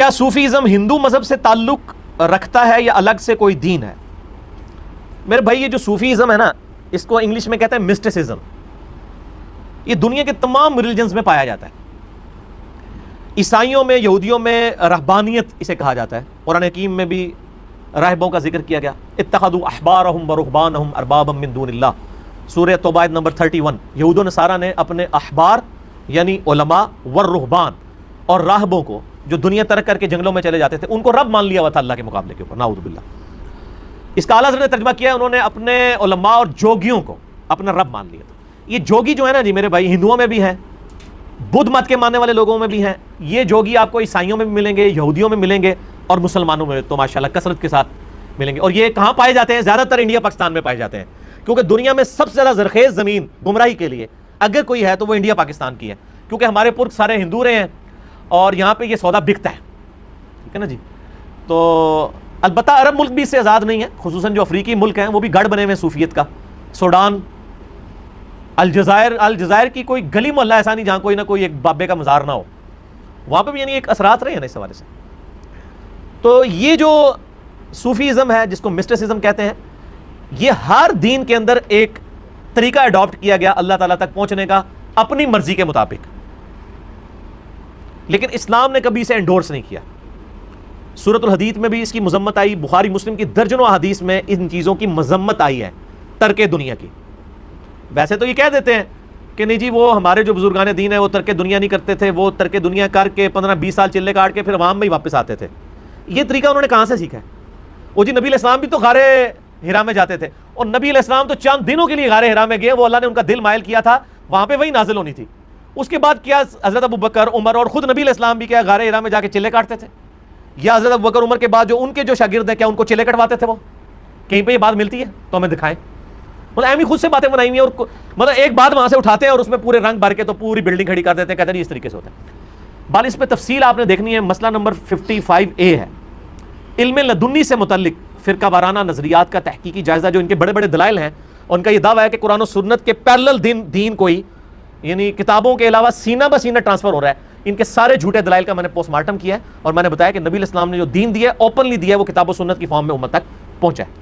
کیا صوفیزم ہندو مذہب سے تعلق رکھتا ہے یا الگ سے کوئی دین ہے؟ میرے بھائی یہ جو صوفیزم ہے نا، اس کو انگلش میں کہتے ہیں مسٹسزم. یہ دنیا کے تمام ریلیجنز میں پایا جاتا ہے. عیسائیوں میں، یہودیوں میں رہبانیت اسے کہا جاتا ہے. قرآن حکیم میں بھی راہبوں کا ذکر کیا گیا. اتخذوا احبارهم ورهبانهم اربابا من دون اللہ، سورہ توبہ نمبر 31. یہود و نصارہ نے اپنے احبار یعنی علماء والرہبان اور راہبوں کو جو دنیا ترک کر کے جنگلوں میں چلے جاتے تھے، ان کو رب مان لیا ہوا تھا اللہ کے مقابلے کے اوپر. نعوذ باللہ. اس کا اعلیٰ حضرت نے ترجمہ کیا، انہوں نے اپنے علماء اور جوگیوں کو اپنا رب مان لیا تھا. یہ جوگی جو ہے نا جی میرے بھائی، ہندوؤں میں بھی ہیں، بدھ مت کے ماننے والے لوگوں میں بھی ہیں. یہ جوگی آپ کو عیسائیوں میں بھی ملیں گے، یہودیوں میں ملیں گے، اور مسلمانوں میں تو ماشاءاللہ کثرت کے ساتھ ملیں گے. اور یہ کہاں پائے جاتے ہیں؟ زیادہ تر انڈیا پاکستان میں پائے جاتے ہیں، کیونکہ دنیا میں سب سے زیادہ زرخیز زمین گمراہی کے لیے اگر کوئی ہے تو وہ انڈیا پاکستان کی ہے، کیونکہ ہمارے پرک سارے ہندو رہے ہیں اور یہاں پہ یہ سودا بکتا ہے. ٹھیک ہے نا جی. تو البتہ عرب ملک بھی اس سے آزاد نہیں ہے، خصوصاً جو افریقی ملک ہیں وہ بھی گڑھ بنے ہوئے ہیں صوفیت کا. سوڈان، الجزائر کی کوئی گلی محلہ ایسا نہیں جہاں کوئی نہ کوئی ایک بابے کا مزار نہ ہو. وہاں پہ بھی یعنی ایک اثرات رہے ہیں نا اس حوالے سے. تو یہ جو صوفیزم ہے جس کو مسٹسزم کہتے ہیں، یہ ہر دین کے اندر ایک طریقہ اڈاپٹ کیا گیا اللہ تعالیٰ تک پہنچنے کا اپنی مرضی کے مطابق، لیکن اسلام نے کبھی اسے انڈورس نہیں کیا. سورۃ الحدید میں بھی اس کی مذمت آئی، بخاری مسلم کی درجنوں احادیث میں ان چیزوں کی مذمت آئی ہے، ترک دنیا کی. ویسے تو یہ کہہ دیتے ہیں کہ نہیں جی وہ ہمارے جو بزرگان دین ہیں وہ ترک دنیا نہیں کرتے تھے، وہ ترک دنیا کر کے 15-20 سال چلے کاٹ کے پھر عوام میں ہی واپس آتے تھے. یہ طریقہ انہوں نے کہاں سے سیکھا ہے؟ وہ جی نبی علیہ السلام بھی تو غار ہرا میں جاتے تھے، اور نبی علیہ السلام تو چند دنوں کے لیے غار ہرا میں گئے، وہ اللہ نے ان کا دل مائل کیا تھا، وہاں پہ وہی نازل ہونی تھی. اس کے بعد کیا حضرت ابوبکر، عمر اور خود نبی علیہ السلام بھی کیا غار ہرا میں جا کے چلے کاٹتے تھے؟ یا حضرت ابوبکر عمر کے بعد جو ان کے جو شاگرد ہیں کیا ان کو چلے کٹواتے تھے؟ وہ کہیں پہ یہ بات ملتی ہے تو ہمیں دکھائیں. مطلب ایم ہی خود سے باتیں بنائی ہوئی ہیں، اور مطلب ایک بات وہاں سے اٹھاتے ہیں اور اس میں پورے رنگ بھر کے تو پوری بلڈنگ کھڑی کر دیتے ہیں، کہتے ہیں اس طریقے سے ہوتا ہے. بال اس پہ تفصیل آپ نے دیکھنی ہے. مسئلہ نمبر 55A ہے، علم لدنی سے متعلق فرقہ وارانہ نظریات کا تحقیقی جائزہ. جو ان کے بڑے بڑے دلائل ہیں، ان کا یہ دعویٰ ہے کہ قرآن و سنت کے پیرلل دین کوئی یعنی کتابوں کے علاوہ سینہ بہ سینہ ٹرانسفر ہو رہا ہے. ان کے سارے جھوٹے دلائل کا میں نے پوسٹ مارٹم کیا ہے، اور میں نے بتایا کہ نبی علیہ السلام نے جو دین دیا ہے اوپنلی دیا ہے، وہ کتاب و سنت کی فارم میں امت تک پہنچا ہے.